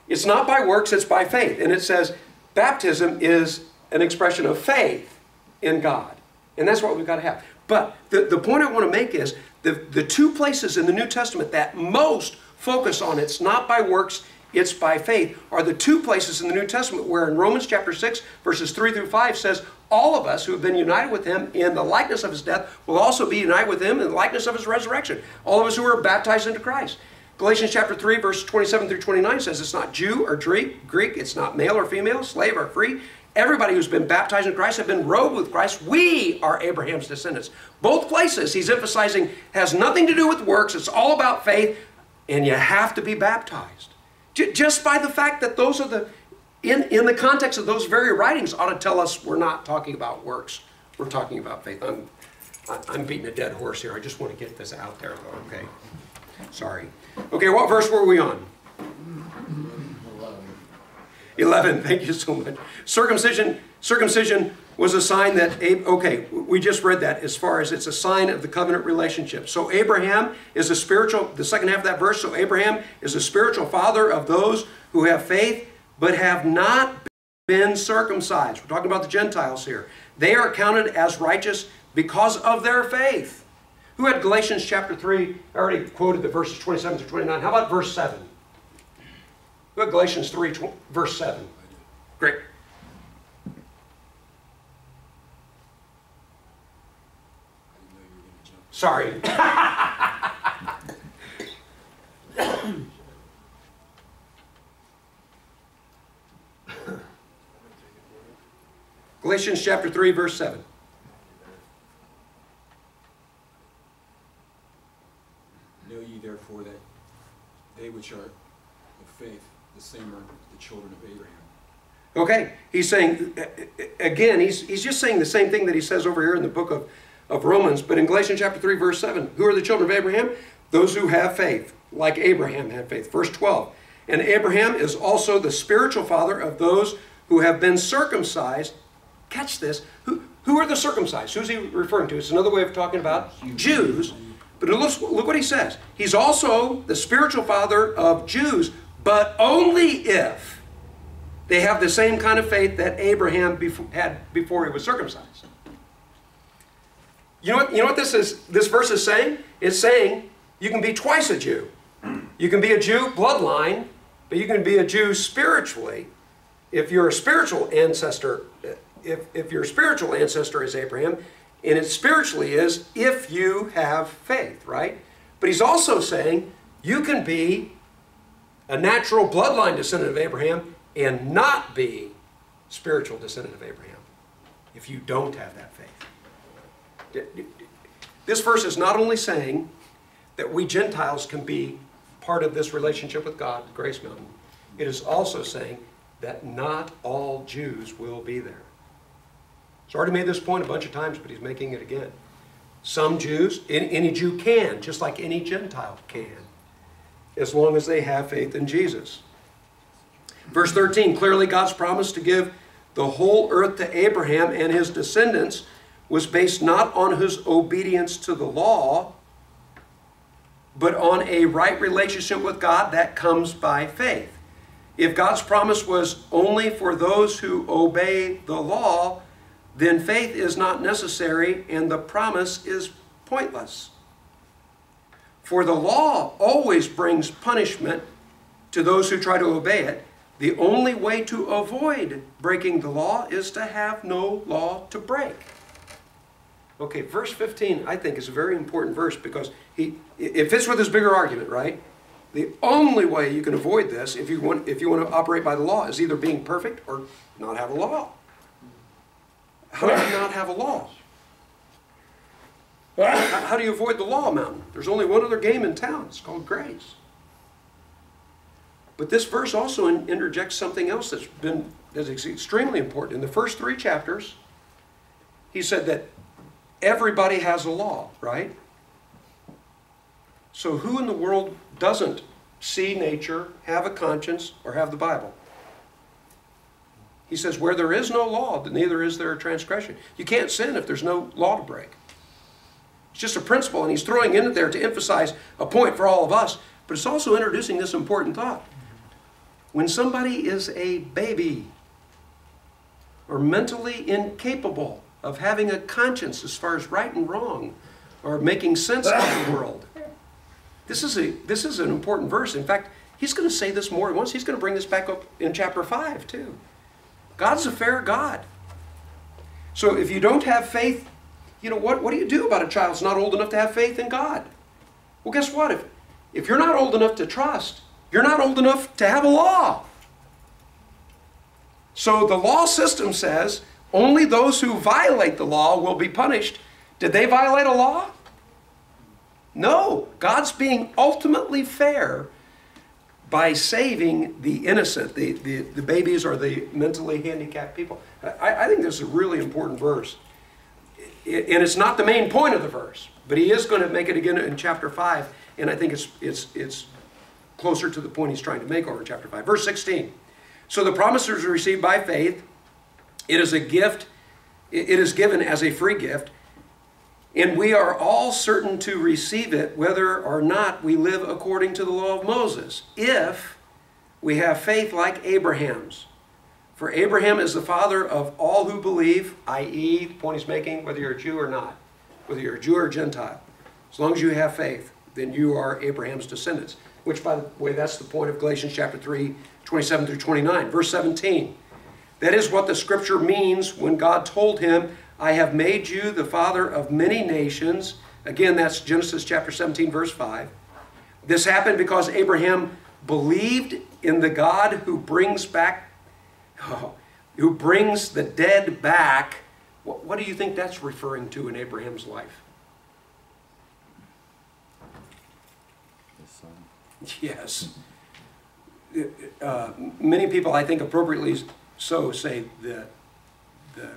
It's not by works, it's by faith. And it says baptism is an expression of faith in God. And that's what we've got to have. But the point I want to make is the two places in the New Testament that most focus on it's not by works, it's by faith, are the two places in the New Testament where in Romans chapter 6, verses 3 through 5 says, all of us who have been united with him in the likeness of his death will also be united with him in the likeness of his resurrection. All of us who are baptized into Christ. Galatians chapter 3, verse 27 through 29 says it's not Jew or Greek, it's not male or female, slave or free. Everybody who's been baptized in Christ have been robed with Christ. We are Abraham's descendants. Both places he's emphasizing has nothing to do with works. It's all about faith, and you have to be baptized. Just by the fact that those are the, in the context of those very writings ought to tell us we're not talking about works. We're talking about faith. I'm beating a dead horse here. I just want to get this out there, okay? Sorry. Okay, what verse were we on? 11. Thank you so much. Circumcision was a sign that, okay, we just read that as far as it's a sign of the covenant relationship. So Abraham is a spiritual, the second half of that verse, so Abraham is a spiritual father of those who have faith but have not been circumcised. We're talking about the Gentiles here. They are counted as righteous because of their faith. Who had Galatians chapter 3? I already quoted the verses 27 through 29. How about verse 7? Who had Galatians 3, verse 7? Great. Sorry. Galatians chapter 3, verse 7. Know ye therefore that they which are of faith, the same are the children of Abraham. Okay, he's saying, again, he's just saying the same thing that he says over here in the book of Romans, but in Galatians chapter 3, verse 7, who are the children of Abraham? Those who have faith, like Abraham had faith. Verse 12, and Abraham is also the spiritual father of those who have been circumcised. Catch this. Who are the circumcised? Who's he referring to? It's another way of talking about Jews. But look what he says. He's also the spiritual father of Jews, but only if They have the same kind of faith that Abraham had before he was circumcised. You know what this verse is saying? It's saying you can be twice a Jew. You can be a Jew bloodline, but you can be a Jew spiritually if you're a spiritual ancestor. If your spiritual ancestor is Abraham, and it spiritually is if you have faith, right? But he's also saying you can be a natural bloodline descendant of Abraham and not be spiritual descendant of Abraham if you don't have that faith. This verse is not only saying that we Gentiles can be part of this relationship with God, Grace Mountain, it is also saying that not all Jews will be there. He's already made this point a bunch of times, but he's making it again. Some Jews, any Jew can, just like any Gentile can, as long as they have faith in Jesus. Verse 13, clearly God's promise to give the whole earth to Abraham and his descendants was based not on his obedience to the law, but on a right relationship with God that comes by faith. If God's promise was only for those who obey the law, then faith is not necessary and the promise is pointless. For the law always brings punishment to those who try to obey it. The only way to avoid breaking the law is to have no law to break. Okay, verse 15 I think is a very important verse because it fits with his bigger argument, right? The only way you can avoid this if you want to operate by the law is either being perfect or not have a law. How do you not have a law? How do you avoid the law, Mountain? There's only one other game in town. It's called grace. But this verse also interjects something else that's extremely important. In the first 3 chapters, he said that everybody has a law, right? So who in the world doesn't see nature, have a conscience, or have the Bible? He says, where there is no law, neither is there a transgression. You can't sin if there's no law to break. It's just a principle, and he's throwing in there to emphasize a point for all of us, but it's also introducing this important thought. When somebody is a baby or mentally incapable of having a conscience as far as right and wrong or making sense of the world, this is an important verse. In fact, he's going to say this more than once. He's going to bring this back up in chapter 5 too. God's a fair God. So if you don't have faith, you know, what do you do about a child that's not old enough to have faith in God? Well, guess what? If you're not old enough to trust, you're not old enough to have a law. So the law system says only those who violate the law will be punished. Did they violate a law? No. God's being ultimately fair by saving the innocent, the babies or the mentally handicapped people. I think this is a really important verse. And it's not the main point of the verse, but he is going to make it again in chapter 5, and I think it's closer to the point he's trying to make over in chapter 5. Verse 16. So the promises are received by faith. It is a gift. It is given as a free gift. And we are all certain to receive it, whether or not we live according to the law of Moses, if we have faith like Abraham's. For Abraham is the father of all who believe, i.e., the point he's making, whether you're a Jew or not, whether you're a Jew or a Gentile. As long as you have faith, then you are Abraham's descendants. Which, by the way, that's the point of Galatians chapter 3, 27 through 29. Verse 17. That is what the scripture means when God told him, I have made you the father of many nations. Again, that's Genesis chapter 17, verse 5. This happened because Abraham believed in the God who brings the dead back. What do you think that's referring to in Abraham's life? The son. Yes. Many people, I think appropriately so, say the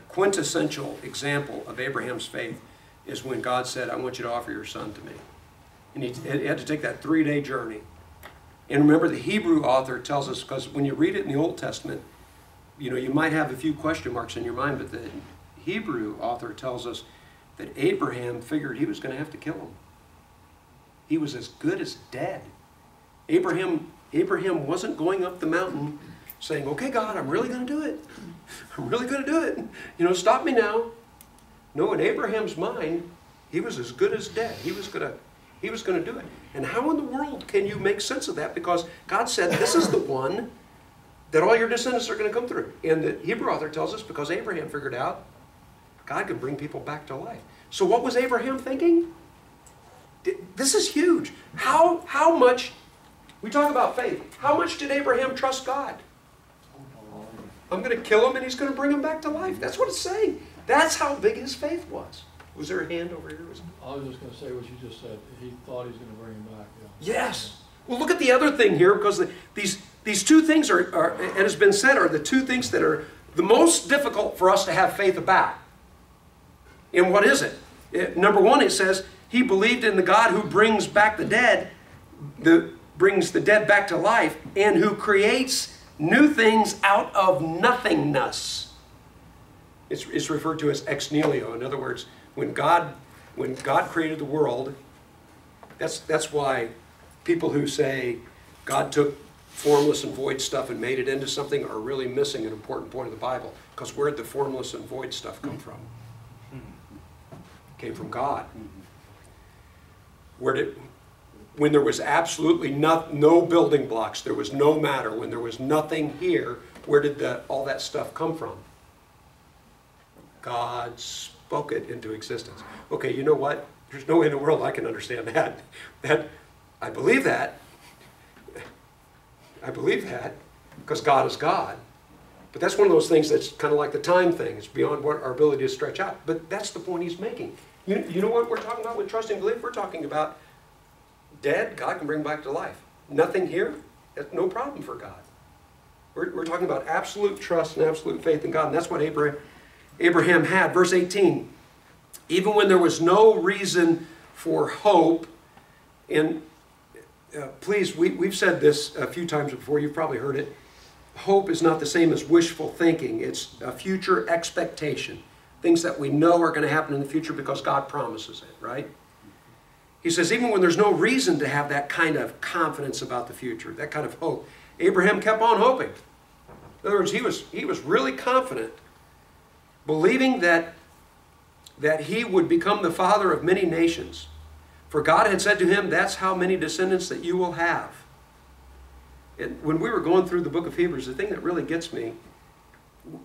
quintessential example of Abraham's faith is when God said, I want you to offer your son to me. And he had to take that 3-day journey. And remember, the Hebrew author tells us, because when you read it in the Old Testament, you know, you might have a few question marks in your mind, but the Hebrew author tells us that Abraham figured he was going to have to kill him. He was as good as dead. Abraham wasn't going up the mountain saying, okay, God, I'm really going to do it. I'm really going to do it. You know, stop me now. No, in Abraham's mind, he was as good as dead. He was going to do it. And how in the world can you make sense of that? Because God said, this is the one that all your descendants are going to come through. And the Hebrew author tells us because Abraham figured out God can bring people back to life. So what was Abraham thinking? This is huge. How much, we talk about faith, how much did Abraham trust God? I'm going to kill him and he's going to bring him back to life. That's what it's saying. That's how big his faith was. Was there a hand over here? I was just going to say what you just said. He thought he was going to bring him back. Yeah. Yes. Well, look at the other thing here, because these two things are, and has been said, are the two things that are the most difficult for us to have faith about. And what is it? Number one, it says, he believed in the God who brings back the dead, brings the dead back to life, and who creates new things out of nothingness. It's referred to as ex nihilo. In other words, when God created the world, that's why people who say God took formless and void stuff and made it into something are really missing an important point of the Bible. Because where did the formless and void stuff come from? It came from God. When there was absolutely no building blocks, there was no matter, when there was nothing here, where did all that stuff come from? God spoke it into existence. Okay, you know what? There's no way in the world I can understand that. I believe that. I believe that because God is God. But that's one of those things that's kind of like the time thing. It's beyond what our ability to stretch out. But that's the point he's making. You know what we're talking about with trust and belief? We're talking about dead, God can bring back to life. Nothing here, that's no problem for God. We're talking about absolute trust and absolute faith in God. And that's what Abraham had. Verse 18, even when there was no reason for hope, and please, we've said this a few times before, you've probably heard it, hope is not the same as wishful thinking. It's a future expectation. Things that we know are going to happen in the future because God promises it, right? He says even when there's no reason to have that kind of confidence about the future, that kind of hope, Abraham kept on hoping. In other words, he was really confident, believing that he would become the father of many nations. For God had said to him, that's how many descendants that you will have. And when we were going through the book of Hebrews, the thing that really gets me,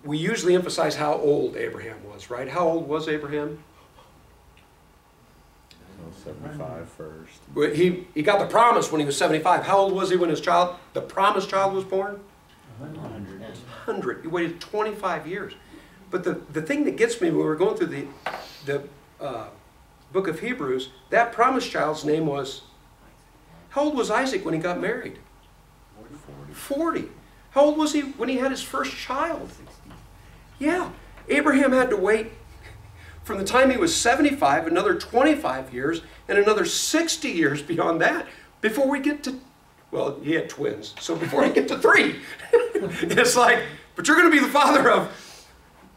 we usually emphasize how old Abraham was, right? How old was Abraham? 75 first. Well, he got the promise when he was 75. How old was he when the promised child was born? 100. He waited 25 years. But the thing that gets me when we're going through the book of Hebrews, that promised child's name was, how old was Isaac when he got married? 40. How old was he when he had his first child? Yeah, Abraham had to wait from the time he was 75, another 25 years, and another 60 years beyond that, before we get to, well, he had twins, so before we get to 3. It's like, but you're going to be the father of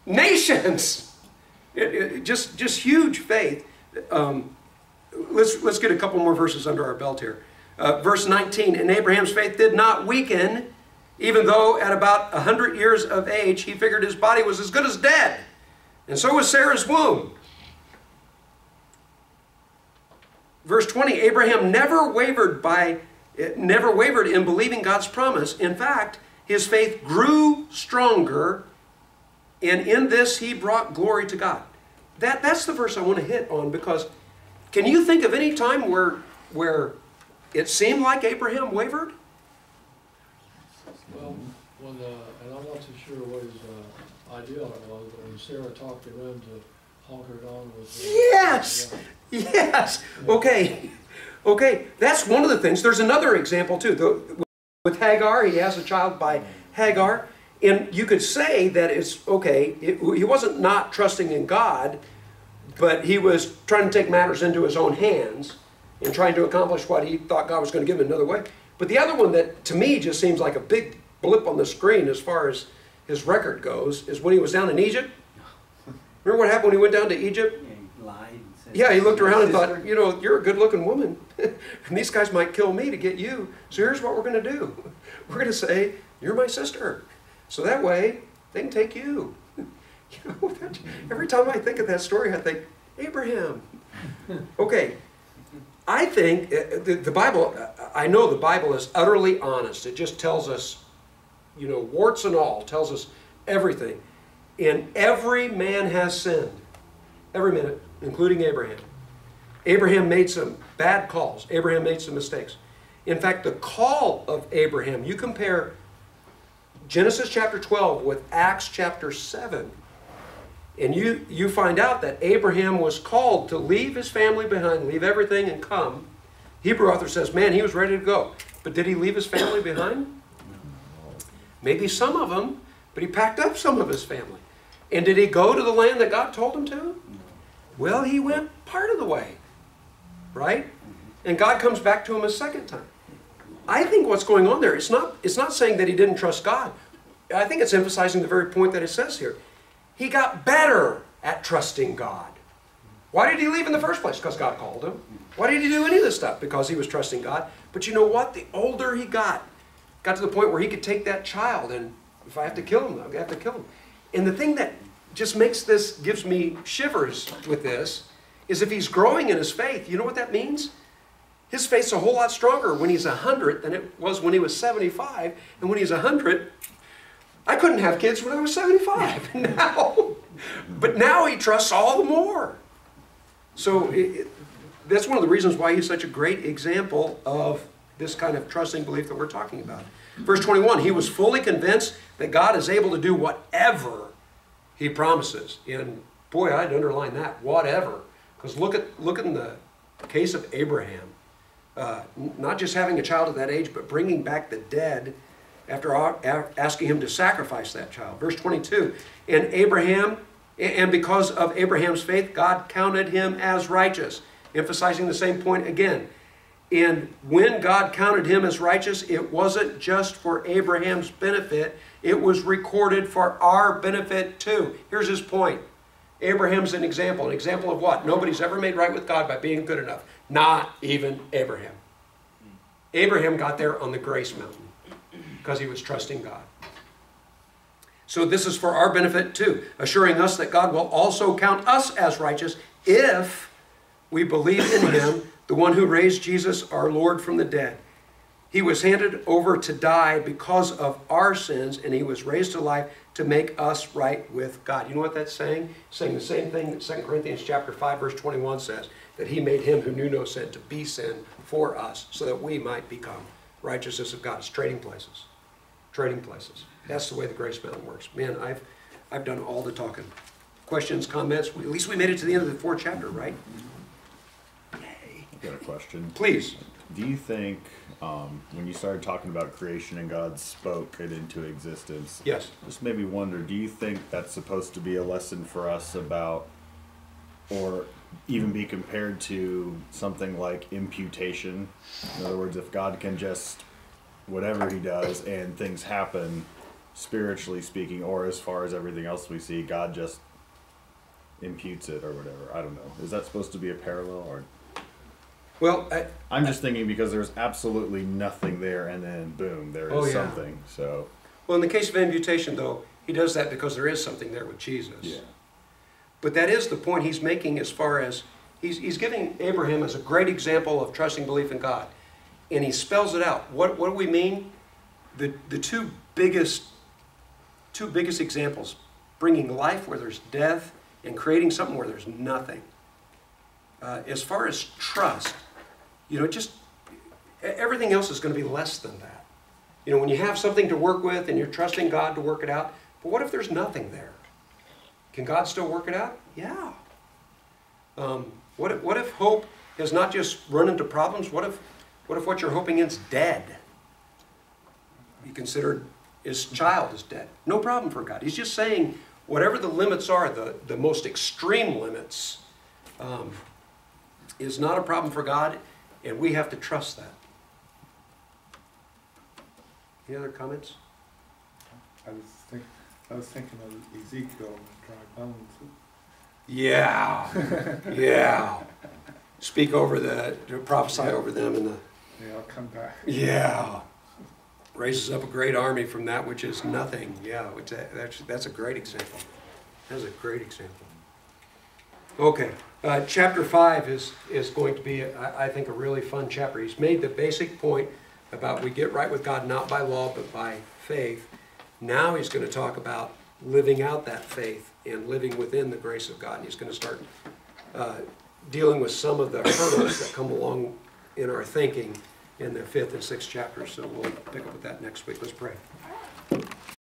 nations. Just huge faith. Let's get a couple more verses under our belt here. Verse 19, and Abraham's faith did not weaken, even though at about 100 years of age, he figured his body was as good as dead. And so was Sarah's womb. Verse 20, Abraham never wavered in believing God's promise. In fact, his faith grew stronger, and in this he brought glory to God. That's the verse I want to hit on, because can you think of any time where it seemed like Abraham wavered? Well, and I'm not too sure what his idea was, but when Sarah talked to him to honker it on with... Yes! Yes! Okay. That's one of the things. There's another example too. With Hagar, he has a child by Hagar. And you could say that it's okay. He wasn't not trusting in God, but he was trying to take matters into his own hands and trying to accomplish what he thought God was going to give him another way. But the other one that to me just seems like a big blip on the screen as far as his record goes is when he was down in Egypt. Remember what happened when he went down to Egypt? Yeah, he lied and said, yeah, he looked around and thought, you know, you're a good-looking woman, and these guys might kill me to get you. So here's what we're going to do. We're going to say You're my sister. So that way, they can take you. Every time I think of that story, I think, Abraham. Okay, I think the Bible, I know the Bible is utterly honest. It just tells us, warts and all, tells us everything. And every man has sinned. Every man, including Abraham. Abraham made some bad calls. Abraham made some mistakes. In fact, the call of Abraham, you compare Genesis chapter 12 with Acts chapter 7, and you find out that Abraham was called to leave his family behind, leave everything and come. Hebrew author says, man, he was ready to go. But did he leave his family behind? Maybe some of them, but he packed up some of his family. And did he go to the land that God told him to? Well, he went part of the way, right? And God comes back to him a second time. I think what's going on there, it's not saying that he didn't trust God. I think it's emphasizing the very point that it says here. He got better at trusting God. Why did he leave in the first place? Because God called him. Why did he do any of this stuff? Because he was trusting God. But you know what? The older he got to the point where he could take that child, and if I have to kill him, I have to kill him. And the thing that just gives me shivers with this, is if he's growing in his faith, you know what that means? His faith's a whole lot stronger when he's 100 than it was when he was 75. And when he's 100, I couldn't have kids when I was 75. But now he trusts all the more. So that's one of the reasons why he's such a great example of this kind of trusting belief that we're talking about. Verse 21, he was fully convinced that God is able to do whatever he promises. And boy, I'd underline that, whatever. Because look in the case of Abraham. Not just having a child at that age, but bringing back the dead after asking him to sacrifice that child. Verse 22, and because of Abraham's faith, God counted him as righteous, emphasizing the same point again. And when God counted him as righteous, it wasn't just for Abraham's benefit, it was recorded for our benefit too. Here's his point. Abraham's an example of what? Nobody's ever made right with God by being good enough. Not even Abraham. Abraham got there on the grace mountain because he was trusting God. So this is for our benefit too, assuring us that God will also count us as righteous if we believe in him, the one who raised Jesus, our Lord, from the dead. He was handed over to die because of our sins, and he was raised to life to make us right with God. You know what that's saying? It's saying the same thing that 2 Corinthians chapter 5, verse 21 says, that he made him who knew no sin to be sin for us, so that we might become righteousness of God. It's trading places. Trading places. That's the way the Grace Mountain works. Man, I've done all the talking. Questions, comments? At least we made it to the end of the 4th chapter, right? I've got a question. Please. Do you think when you started talking about creation and God spoke it into existence, Yes. just made me wonder, do you think that's supposed to be a lesson for us about, or even be compared to something like imputation? In other words, if God can just, whatever he does and things happen, spiritually speaking, or as far as everything else we see, God just imputes it or whatever. I don't know. Is that supposed to be a parallel? Or Well, I'm just thinking because there's absolutely nothing there, and then boom, there is something. So, well, in the case of imputation, though, he does that because there is something there with Jesus. yeah. But that is the point he's making as far as he's giving Abraham as a great example of trusting belief in God. And he spells it out. What do we mean? The two biggest examples, bringing life where there's death and creating something where there's nothing. As far as trust, just everything else is going to be less than that. When you have something to work with and you're trusting God to work it out, but what if there's nothing there? Can God still work it out? Yeah. What if hope has not just run into problems? What if what you're hoping is dead? You consider his child is dead. No problem for God. He's just saying whatever the limits are, the most extreme limits, is not a problem for God, and we have to trust that. Any other comments? I was thinking of Ezekiel and dry bones. Yeah, yeah. Speak over prophesy over them, and Yeah, I'll come back. yeah. raises up a great army from that which is nothing. Yeah, that's a great example. That's a great example. Okay, chapter 5 is going to be, I think, a really fun chapter. He's made the basic point about we get right with God not by law but by faith. Now he's going to talk about living out that faith and living within the grace of God. And he's going to start dealing with some of the hurdles that come along in our thinking in the 5th and 6th chapters. So we'll pick up with that next week. Let's pray.